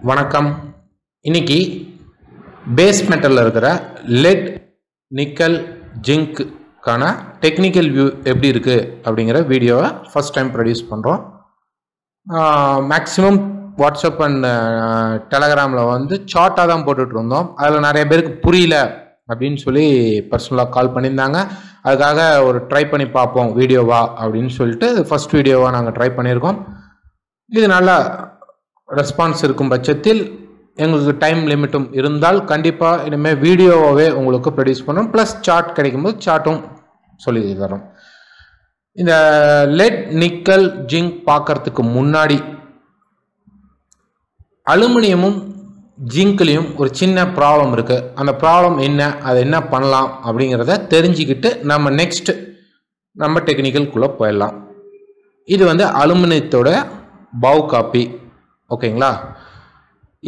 வணக்கம். இன்னைக்கு பேஸ் மெட்டலில் இருக்கிற லெட் நிக்கல் ஜிங்க்கான டெக்னிக்கல் வியூ எப்படி இருக்குது அப்படிங்கிற வீடியோவை ஃபஸ்ட் டைம் ப்ரொடியூஸ் பண்ணுறோம். மேக்ஸிமம் வாட்ஸ்அப் அண்ட் டெலகிராமில் வந்து சார்ட்டாக தான் போட்டுட்டு இருந்தோம். அதில் நிறைய பேருக்கு புரியல அப்படின்னு சொல்லி பர்சனலாக கால் பண்ணியிருந்தாங்க. அதுக்காக ஒரு ட்ரை பண்ணி பார்ப்போம் வீடியோவா அப்படின்னு சொல்லிட்டு ஃபஸ்ட் வீடியோவாக நாங்கள் ட்ரை பண்ணியிருக்கோம். இது நல்லா ரெஸ்பான்ஸ் இருக்கும் பட்சத்தில் எங்களுக்கு டைம் லிமிட்டும் இருந்தால் கண்டிப்பாக இனிமேல் வீடியோவாகவே உங்களுக்கு ப்ரொடியூஸ் பண்ணோம். ப்ளஸ் சார்ட் கிடைக்கும்போது சார்ட்டும் சொல்லி தரோம். இந்த லெட் நிக்கல் ஜிங்க் பார்க்கறதுக்கு முன்னாடி அலுமினியமும் ஜிங்க்லேயும் ஒரு சின்ன ப்ராப்ளம் இருக்குது. அந்த ப்ராப்ளம் என்ன, அதை என்ன பண்ணலாம் அப்படிங்கிறத தெரிஞ்சுக்கிட்டு நம்ம டெக்னிக்கல்குள்ளே போயிடலாம். இது வந்து அலுமினியத்தோட பவு காப்பி. ஓகேங்களா?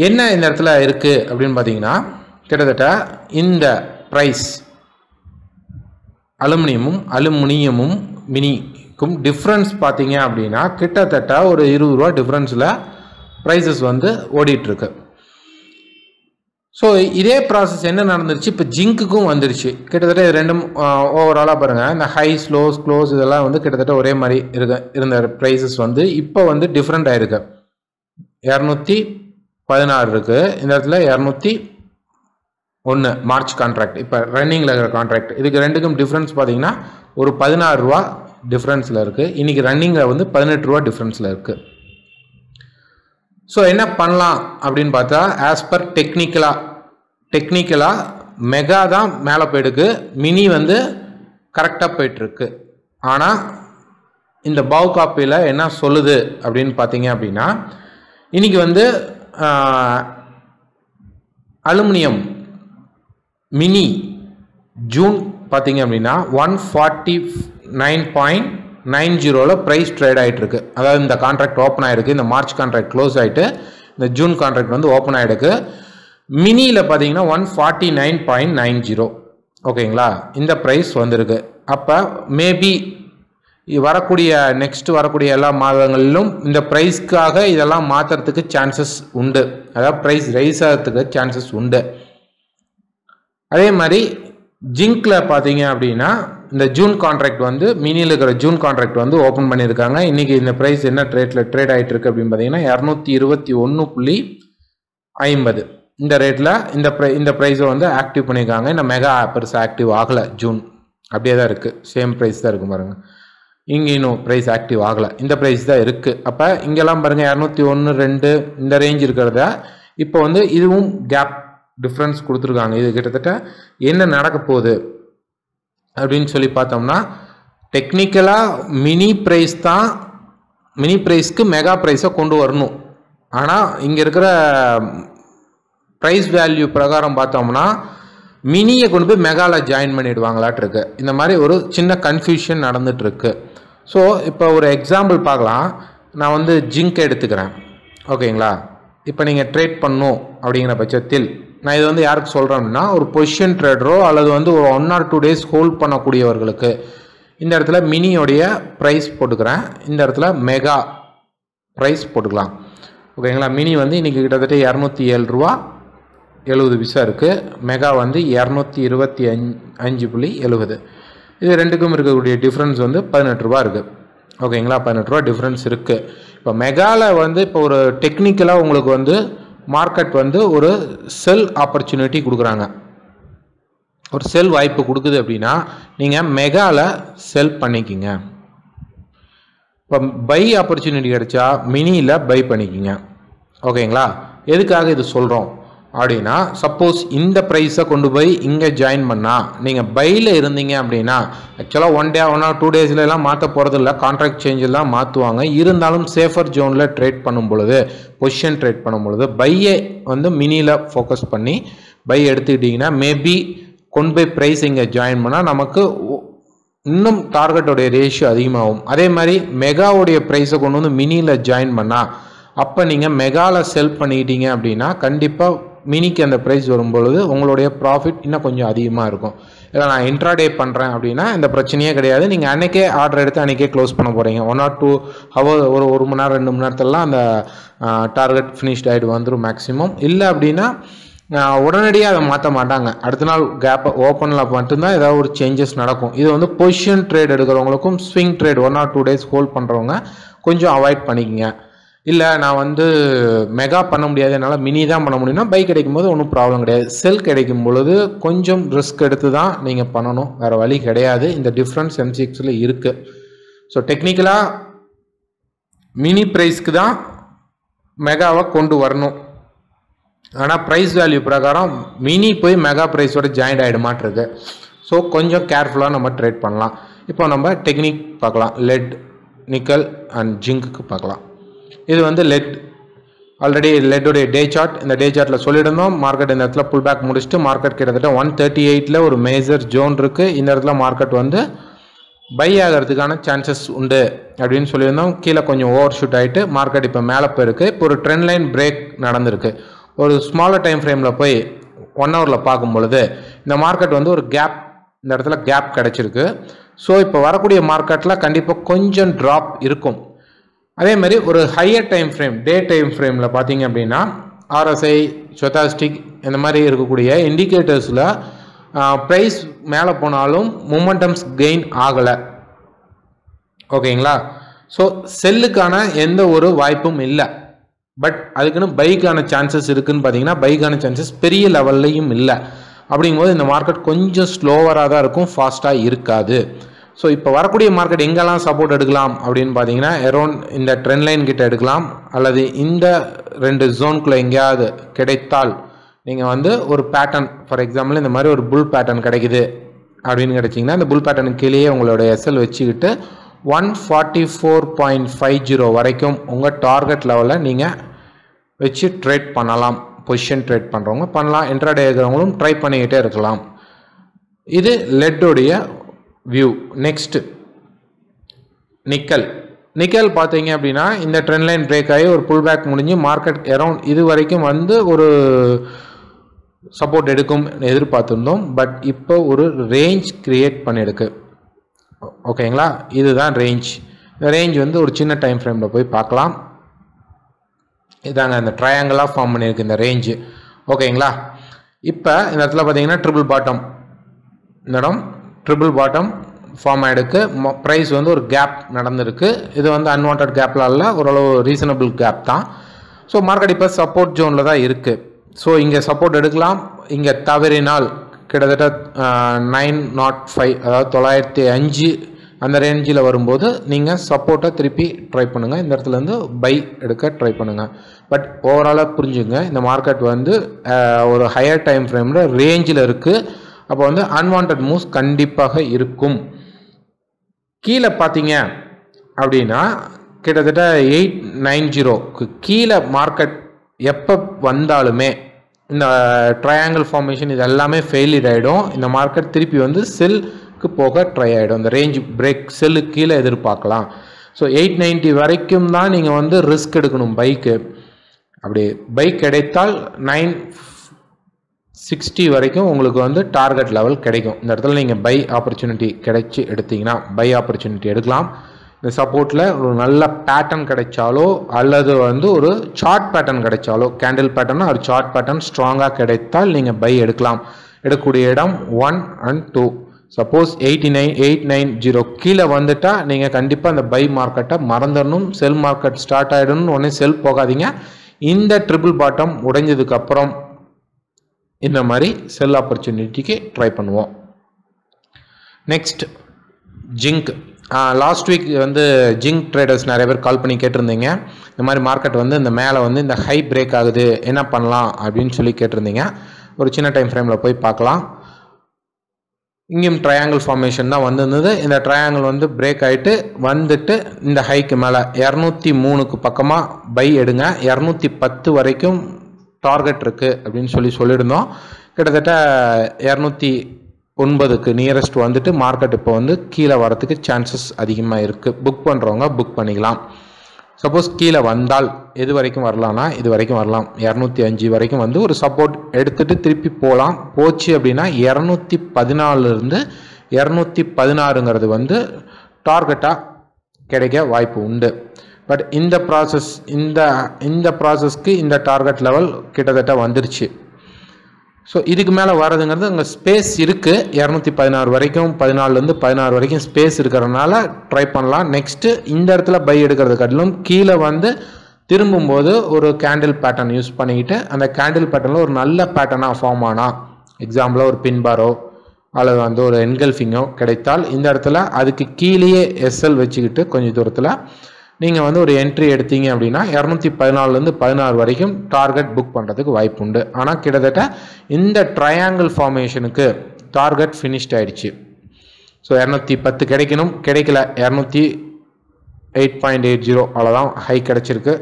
என்ன இந்த இடத்துல இருக்குது அப்படின்னு பார்த்தீங்கன்னா, கிட்டத்தட்ட இந்த ப்ரைஸ் அலுமினியமும் மினிக்கும் டிஃப்ரென்ஸ் பார்த்தீங்க அப்படின்னா கிட்டத்தட்ட ஒரு 20 ரூபா டிஃப்ரென்ஸில் ப்ரைஸஸ் வந்து ஓடிட்டுருக்கு. ஸோ இதே ப்ராசஸ் என்ன நடந்துருச்சு, இப்போ ஜிங்க்குக்கும் வந்துருச்சு. கிட்டத்தட்ட இது ரெண்டும் ஓவராலாக பாருங்கள், இந்த ஹைஸ் லோஸ் க்ளோஸ் இதெல்லாம் வந்து கிட்டத்தட்ட ஒரே மாதிரி இருந்த ப்ரைஸஸ் வந்து இப்போ வந்து டிஃப்ரெண்ட் ஆகிருக்கு. 216 இருக்குது, இந்த இடத்துல 201 மார்ச் கான்ட்ராக்ட், இப்போ ரன்னிங்கில் இருக்கிற கான்ட்ராக்ட். இதுக்கு ரெண்டுக்கும் டிஃப்ரென்ஸ் பார்த்தீங்கன்னா ஒரு 16 ரூபா டிஃப்ரென்ஸில் இருக்குது. இன்றைக்கி ரன்னிங்கில் வந்து 18 ரூபா டிஃப்ரென்ஸில் இருக்குது. ஸோ என்ன பண்ணலாம் அப்படின்னு பார்த்தா, ஆஸ் பர் டெக்னிக்கலாக மெகா தான் மேலே போயிடுக்கு, மினி வந்து கரெக்டாக போயிட்டுருக்கு. ஆனால் இந்த பவு காப்பியில் என்ன சொல்லுது அப்படின்னு பார்த்தீங்க அப்படின்னா, இன்றைக்கி வந்து அலுமினியம் மினி ஜூன் பார்த்தீங்க அப்படின்னா 149.90 ப்ரைஸ் ட்ரேட் ஆகிட்டுருக்கு. அதாவது இந்த கான்ட்ராக்ட் ஓப்பன் ஆகிருக்கு, இந்த மார்ச் கான்ட்ராக்ட் க்ளோஸ் ஆகிட்டு இந்த ஜூன் கான்ட்ராக்ட் வந்து ஓப்பன் ஆகிருக்கு. மினியில் பார்த்தீங்கன்னா 149.90. ஓகேங்களா? இந்த ப்ரைஸ் வந்திருக்கு. அப்போ மேபி வரக்கூடிய எல்லா மாதங்களிலும் இந்த ப்ரைஸ்க்காக இதெல்லாம் மாற்றுறதுக்கு சான்சஸ் உண்டு. அதாவது ப்ரைஸ் ரைஸ் ஆகிறதுக்கு சான்சஸ் உண்டு. அதே மாதிரி ஜிங்க்ல பார்த்தீங்க அப்படின்னா இந்த ஜூன் கான்ட்ராக்ட் வந்து மினியில் இருக்கிற ஜூன் கான்ட்ராக்ட் வந்து ஓப்பன் பண்ணியிருக்காங்க. இன்றைக்கி இந்த ப்ரைஸ் என்ன ட்ரேட் ஆகிட்டு இருக்கு அப்படின்னு பார்த்தீங்கன்னா 221.50 இந்த ரேட்டில் இந்த ப்ரைஸை வந்து ஆக்டிவ் பண்ணியிருக்காங்க. இந்த மெகா பெருசாக ஆக்டிவ் ஆகலை, ஜூன் அப்படியே தான் இருக்குது, சேம் ப்ரைஸ் தான் இருக்குது பாருங்கள். இங்கே இன்னும் ப்ரைஸ் ஆக்டிவ் ஆகலை, இந்த ப்ரைஸ் தான் இருக்குது. அப்போ இங்கெல்லாம் பாருங்கள் 201, 2 இந்த ரேஞ்ச் இருக்கிறத இப்போ வந்து இதுவும் கேப் டிஃப்ரென்ஸ் கொடுத்துருக்காங்க. இது கிட்டத்தட்ட என்ன நடக்க போகுது அப்படின்னு சொல்லி பார்த்தோம்னா, டெக்னிக்கலாக மினி ப்ரைஸ்க்கு மெகா ப்ரைஸை கொண்டு வரணும். ஆனால் இங்கே இருக்கிற ப்ரைஸ் வேல்யூ பிரகாரம் பார்த்தோம்னா மினியை கொண்டு போய் மெகாவில் ஜாயின் பண்ணிவிடுவாங்களாட்டிருக்கு. இந்த மாதிரி ஒரு சின்ன கன்ஃபியூஷன் நடந்துகிட்ருக்கு. ஸோ இப்போ ஒரு எக்ஸாம்பிள் பார்க்கலாம். நான் வந்து ஜிங்க் எடுத்துக்கிறேன். ஓகேங்களா? இப்போ நீங்கள் ட்ரேட் பண்ணணும் அப்படிங்கிற பட்சத்தில் நான் இது வந்து யாருக்கு சொல்கிறேன் அப்படின்னா, ஒரு பொசிஷன் ட்ரேடரோ அல்லது வந்து ஒரு 1 or 2 days ஹோல்ட் பண்ணக்கூடியவர்களுக்கு இந்த இடத்துல மினியோடைய ப்ரைஸ் போட்டுக்கிறேன், இந்த இடத்துல மெகா ப்ரைஸ் போட்டுக்கலாம். ஓகேங்களா? மினி வந்து இன்றைக்கி கிட்டத்தட்ட 207 ரூபா 70 இருக்குது. மெகா வந்து 225.70. இது ரெண்டுக்கும் இருக்கக்கூடிய டிஃப்ரென்ஸ் வந்து 18 ரூபா இருக்குது. ஓகேங்களா? 18 ரூபா டிஃப்ரென்ஸ் இருக்குது. இப்போ மெகாவில் வந்து இப்போ ஒரு டெக்னிக்கலாக உங்களுக்கு வந்து மார்க்கெட் வந்து ஒரு செல் ஆப்பர்ச்சுனிட்டி கொடுக்குறாங்க, ஒரு செல் வாய்ப்பு கொடுக்குது அப்படின்னா நீங்கள் மெகாவில் செல் பண்ணிக்கிங்க. இப்போ பை ஆப்பர்ச்சுனிட்டி கிடைச்சா மினியில் பை பண்ணிக்கிங்க. ஓகேங்களா? எதுக்காக இது சொல்கிறோம் அப்படின்னா, சப்போஸ் இந்த ப்ரைஸை கொண்டு போய் இங்கே ஜாயின் பண்ணால் நீங்கள் பையில் இருந்தீங்க அப்படின்னா, ஆக்சுவலாக 1 or 2 daysலாம் மாற்ற போகிறது இல்லை, கான்ட்ராக்ட் சேஞ்செல்லாம் மாற்றுவாங்க. இருந்தாலும் சேஃபர் ஜோனில் ட்ரேட் பண்ணும் பொழுது, பொசிஷன் ட்ரேட் பண்ணும் பொழுது பையை வந்து மினியில் ஃபோக்கஸ் பண்ணி பை எடுத்துக்கிட்டிங்கன்னா மேபி கொண்டு போய் ப்ரைஸ் இங்கே ஜாயின் பண்ணால் நமக்கு இன்னும் டார்கெட்டோடைய ரேஷியோ அதிகமாகும். அதே மாதிரி மெகாவுடைய ப்ரைஸை கொண்டு வந்து மினியில் ஜாயின் பண்ணால் அப்போ நீங்கள் மெகாவில் செல் பண்ணிக்கிட்டீங்க அப்படின்னா கண்டிப்பாக மினிக்கு அந்த ப்ரைஸ் வரும்பொழுது உங்களுடைய ப்ராஃபிட் இன்னும் கொஞ்சம் அதிகமாக இருக்கும். இல்லை நான் இன்ட்ராடே பண்ணுறேன் அப்படின்னா இந்த பிரச்சனையே கிடையாது. நீங்கள் அன்றைக்கே ஆர்டர் எடுத்து அன்றைக்கே க்ளோஸ் பண்ண போகிறீங்க. 1 or 2 hour ஒரு மணி நேரம் 2 மணி நேரத்துலலாம் அந்த டார்கெட் ஃபினிஷ்ட் ஆகிட்டு வந்துடும் மேக்ஸிமம். இல்லை அப்படின்னா உடனடியாக அதை மாற்ற மாட்டாங்க. அடுத்த நாள் கேப்பை ஓப்பனில் மட்டும்தான் ஏதாவது ஒரு சேஞ்சஸ் நடக்கும். இது வந்து பொசிஷன் ட்ரேட் எடுக்கிறவங்களுக்கும் swing trade 1 or 2 days hold பண்ணுறவங்க கொஞ்சம் அவாய்ட் பண்ணிக்கங்க. இல்லை நான் வந்து மெகா பண்ண முடியாது, என்னால் மினி தான் பண்ண முடியும்னா பை கிடைக்கும் போது ஒன்றும் ப்ராப்ளம் கிடையாது. செல் கிடைக்கும் பொழுது கொஞ்சம் ரிஸ்க் எடுத்து தான் நீங்கள் பண்ணணும், வேறு வழி கிடையாது. இந்த டிஃப்ரென்ஸ் MCXல இருக்குது. ஸோ டெக்னிக்கலாக மினி ப்ரைஸ்க்கு தான் மெகாவை கொண்டு வரணும். ஆனால் ப்ரைஸ் வேல்யூ பிரகாரம் மினி போய் மெகா ப்ரைஸோட ஜாயிண்ட் ஆகிடுமாட்டிருக்கு. ஸோ கொஞ்சம் கேர்ஃபுல்லாக நம்ம ட்ரேட் பண்ணலாம். இப்போ நம்ம டெக்னிக் பார்க்கலாம். லெட், நிக்கல் அண்ட் ஜிங்க்கு பார்க்கலாம். இது வந்து லெட். ஆல்ரெடி லெட்டோடைய டே சார்ட், இந்த டே சார்ட்டில் சொல்லியிருந்தோம். மார்க்கெட் இந்த இடத்துல புல் பேக் முடிச்சுட்டு மார்க்கெட் கிட்டத்தட்ட 138 ஒரு மேஜர் ஜோன் இருக்குது. இந்த இடத்துல மார்க்கெட் வந்து பை ஆகிறதுக்கான சான்சஸ் உண்டு அப்படின்னு சொல்லியிருந்தோம். கீழே கொஞ்சம் ஓவர் ஷூட் ஆகிட்டு மார்க்கெட் இப்போ மேலே போயிருக்கு. இப்போ ஒரு ட்ரெண்ட் லைன் பிரேக் நடந்திருக்கு. ஒரு ஸ்மாலர் டைம் ஃப்ரேமில் போய் 1 hourல பார்க்கும் பொழுது இந்த மார்க்கெட் வந்து ஒரு கேப், இந்த இடத்துல கேப் கிடச்சிருக்கு. ஸோ இப்போ வரக்கூடிய மார்க்கெட்டில் கண்டிப்பாக கொஞ்சம் ட்ராப் இருக்கும். அதே மாதிரி ஒரு higher time frame, day time ஃப்ரேமில் பார்த்தீங்க அப்படின்னா RSI, ஸ்டோகாஸ்டிக் இந்த மாதிரி இருக்கக்கூடிய இண்டிகேட்டர்ஸில் ப்ரைஸ் மேலே போனாலும் மொமெண்டம்ஸ் கெயின் ஆகலை. ஓகேங்களா? ஸோ செல்லுக்கான எந்த ஒரு வாய்ப்பும் இல்லை. பட் அதுக்குன்னு பைக்கான சான்சஸ் இருக்குதுன்னு பார்த்தீங்கன்னா பைக்கான சான்சஸ் பெரிய லெவல்லையும் இல்லை. அப்படிங்கும்போது இந்த மார்க்கெட் கொஞ்சம் ஸ்லோவராக தான் இருக்கும், ஃபாஸ்ட்டாக இருக்காது. ஸோ இப்போ வரக்கூடிய மார்க்கெட் எங்கெல்லாம் சப்போர்ட் எடுக்கலாம் அப்படின்னு பார்த்தீங்கன்னா அரௌண்ட் இந்த ட்ரெண்ட் லைன் கிட்ட எடுக்கலாம், அல்லது இந்த 2 ஜோனுக்குள்ளே எங்கேயாவது கிடைத்தால் நீங்கள் வந்து ஒரு பேட்டர்ன், ஃபார் எக்ஸாம்பிள் இந்த மாதிரி ஒரு புல் பேட்டர்ன் கிடைக்குது அப்படின்னு கிடைச்சிங்கன்னா இந்த புல் பேட்டர்னுக்கு கீழேயே உங்களோட SL வச்சுக்கிட்டு 144.50 வரைக்கும் உங்கள் டார்கெட் லெவலில் நீங்கள் வச்சு ட்ரேட் பண்ணலாம். பொசிஷன் ட்ரேட் பண்ணுறவங்க பண்ணலாம், இன்ட்ராடே இருக்கிறவங்களும் ட்ரை பண்ணிக்கிட்டே இருக்கலாம். இது லெட்டோடைய வியூ. Next nickel. நிக்கல் பார்த்தீங்க அப்படின்னா இந்த ட்ரெண்ட் லைன் பிரேக் ஆகி ஒரு புல் பேக் முடிஞ்சு மார்க்கெட் அரௌண்ட் இது வரைக்கும் வந்து ஒரு சப்போர்ட் எடுக்கும் எதிர்பார்த்துருந்தோம். பட் இப்போ ஒரு ரேஞ்ச் கிரியேட் பண்ணியிருக்கு. ஓகேங்களா? இதுதான் ரேஞ்ச். இந்த ரேஞ்ச் வந்து ஒரு சின்ன டைம் ஃப்ரேமில் போய் பார்க்கலாம். இதாங்க இந்த ட்ரையாங்கிளாக ஃபார்ம் பண்ணியிருக்கு இந்த ரேஞ்சு. ஓகேங்களா? இப்போ இந்த இடத்துல பார்த்தீங்கன்னா ட்ரிபிள் பாட்டம், இந்த இடம் ட்ரிபிள் பாட்டம் ஃபார்ம் ஆகிடுக்கு. ப்ரைஸ் வந்து ஒரு கேப் நடந்திருக்கு. இது வந்து அன்வான்ட் கேப்லாம் இல்லை, ஓரளவு ரீசனபிள் கேப் தான். ஸோ மார்க்கெட் இப்போ சப்போர்ட் ஜோனில் தான் இருக்குது. ஸோ இங்கே சப்போர்ட் எடுக்கலாம். இங்கே தவறினால் கிட்டத்தட்ட 905, அதாவது 905 அந்த ரேஞ்சில் வரும்போது நீங்கள் சப்போர்ட்டை திருப்பி ட்ரை பண்ணுங்கள். இந்த இடத்துலேருந்து பை எடுக்க ட்ரை பண்ணுங்கள். பட் ஓவராலாக புரிஞ்சுங்க, இந்த மார்க்கெட் வந்து ஒரு ஹையர் டைம் ஃப்ரேமில் ரேஞ்சில் இருக்குது. அப்போ வந்து அன்வான்ட் மூவ்ஸ் கண்டிப்பாக இருக்கும். கீழே பார்த்தீங்க அப்படின்னா கிட்டத்தட்ட 890க்கு கீழே மார்க்கெட் எப்போ வந்தாலுமே இந்த ட்ரையாங்கிள் ஃபார்மேஷன் இது எல்லாமே ஃபெயிலியர் ஆகிடும். இந்த மார்க்கெட் திருப்பி வந்து செல்லுக்கு போக ட்ரை ஆகிடும். இந்த ரேஞ்ச் பிரேக் செல்லுக்கு கீழே எதிர்பார்க்கலாம். ஸோ 890 வரைக்கும் தான் நீங்கள் வந்து ரிஸ்க் எடுக்கணும் பைக்கு. அப்படி பைக் கிடைத்தால் 960 வரைக்கும் உங்களுக்கு வந்து டார்கெட் லெவல் கிடைக்கும். இந்த இடத்துல நீங்கள் பை ஆப்பர்ச்சுனிட்டி கிடைச்சி எடுத்தீங்கன்னா பை ஆப்பர்ச்சுனிட்டி எடுக்கலாம். இந்த சப்போர்ட்டில் ஒரு நல்ல பேட்டர்ன் கிடைச்சாலோ அல்லது வந்து ஒரு சார்ட் பேட்டர்ன் கிடைச்சாலோ, கேண்டில் பேட்டர்னா ஒரு சார்ட் பேட்டர்ன் ஸ்ட்ராங்காக கிடைத்தால் நீங்கள் பை எடுக்கலாம். எடுக்கக்கூடிய இடம் 1 and 2. சப்போஸ் 890 கீழே வந்துட்டால் நீங்கள் கண்டிப்பாக அந்த பை மார்க்கெட்டை மறந்துடணும். செல் மார்க்கெட் ஸ்டார்ட் ஆகிடணும்னு உடனே செல் போகாதீங்க. இந்த ட்ரிபிள் பாட்டம் உடைஞ்சதுக்கப்புறம் இந்த மாதிரி செல் ஆப்பர்ச்சுனிட்டிக்கு ட்ரை பண்ணுவோம். Next zinc. லாஸ்ட் வீக் வந்து ஜிங்க் ட்ரேடர்ஸ் நிறைய பேர் கால் பண்ணி கேட்டிருந்தீங்க. இந்த மாதிரி மார்க்கெட் வந்து இந்த மேலே வந்து இந்த ஹை பிரேக் ஆகுது, என்ன பண்ணலாம் அப்படின்னு சொல்லி கேட்டிருந்தீங்க. ஒரு சின்ன டைம் ஃப்ரேமில் போய் பார்க்கலாம். இங்கேயும் ட்ரையாங்கிள் ஃபார்மேஷன் தான் வந்திருந்தது. இந்த ட்ரையாங்கிள் வந்து பிரேக் ஆகிட்டு வந்துட்டு இந்த ஹைக்கு மேலே 203க்கு பக்கமாக பை எடுங்க. 210 வரைக்கும் டார்கெட் இருக்குது அப்படின்னு சொல்லியிருந்தோம். கிட்டத்தட்ட 209க்கு நியரஸ்ட் வந்துட்டு மார்க்கெட் இப்போ வந்து கீழே வரத்துக்கு சான்சஸ் அதிகமாக இருக்குது. புக் பண்ணுறவங்க புக் பண்ணிக்கலாம். சப்போஸ் கீழே வந்தால் எது வரைக்கும் வரலாம்னா இது வரைக்கும் வரலாம். 205 வரைக்கும் வந்து ஒரு சப்போர்ட் எடுத்துகிட்டு திருப்பி போகலாம். போச்சு அப்படின்னா 214லேருந்து 216ங்கிறது வந்து டார்கெட்டாக கிடைக்க வாய்ப்பு உண்டு. பட் இந்த ப்ராசஸ்க்கு இந்த டார்கெட் லெவல் கிட்டத்தட்ட வந்துருச்சு. ஸோ இதுக்கு மேலே வரதுங்கிறது அங்கே ஸ்பேஸ் இருக்குது. 216 வரைக்கும் 14லேருந்து 16 வரைக்கும் ஸ்பேஸ் இருக்கிறதுனால ட்ரை பண்ணலாம். நெக்ஸ்ட்டு இந்த இடத்துல பை எடுக்கிறது காட்டிலும் கீழே வந்து திரும்பும்போது ஒரு கேண்டில் பேட்டர்ன் யூஸ் பண்ணிக்கிட்டு அந்த கேண்டில் பேட்டர்னில் ஒரு நல்ல பேட்டர்னாக ஃபார்ம் ஆனால், எக்ஸாம்பிளாக ஒரு பின் பாரோ அல்லது வந்து ஒரு என்கல்ஃபிங்கோ கிடைத்தால் இந்த இடத்துல அதுக்கு கீழேயே எஸ்எல் வச்சுக்கிட்டு கொஞ்சம் தூரத்தில் நீங்கள் வந்து ஒரு என்ட்ரி எடுத்தீங்க அப்படின்னா 214லேருந்து 16 வரைக்கும் டார்கெட் புக் பண்ணுறதுக்கு வாய்ப்பு உண்டு. ஆனால் கிட்டத்தட்ட இந்த ட்ரையாங்கிள் ஃபார்மேஷனுக்கு டார்கெட் ஃபினிஷ்ட் ஆகிடுச்சு. ஸோ 210 கிடைக்கணும், கிடைக்கல. 208.80 அவ்வளோதான் ஹை கிடச்சிருக்கு.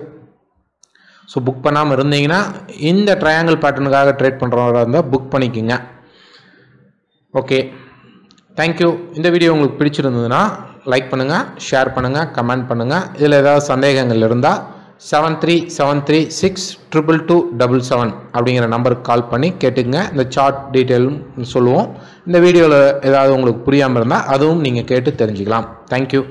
ஸோ புக் பண்ணாமல் இருந்தீங்கன்னா இந்த ட்ரையாங்கிள் பேட்டர்னுக்காக ட்ரேட் பண்ணுறவராக இருந்தால் புக் பண்ணிக்கோங்க. Okay, thank you. இந்த வீடியோ உங்களுக்கு பிடிச்சிருந்ததுன்னா லைக் பண்ணுங்கள், ஷேர் பண்ணுங்கள், கமெண்ட் பண்ணுங்கள். இதில் ஏதாவது சந்தேகங்கள் இருந்தால் 7373622277 அப்படிங்கிற நம்பருக்கு கால் பண்ணி கேட்டுங்க. இந்த சார்ட் டீட்டெயிலும் சொல்லுவோம். இந்த வீடியோவில் ஏதாவது உங்களுக்கு புரியாமல் இருந்தால் அதுவும் நீங்கள் கேட்டு தெரிஞ்சுக்கலாம். தேங்க்யூ.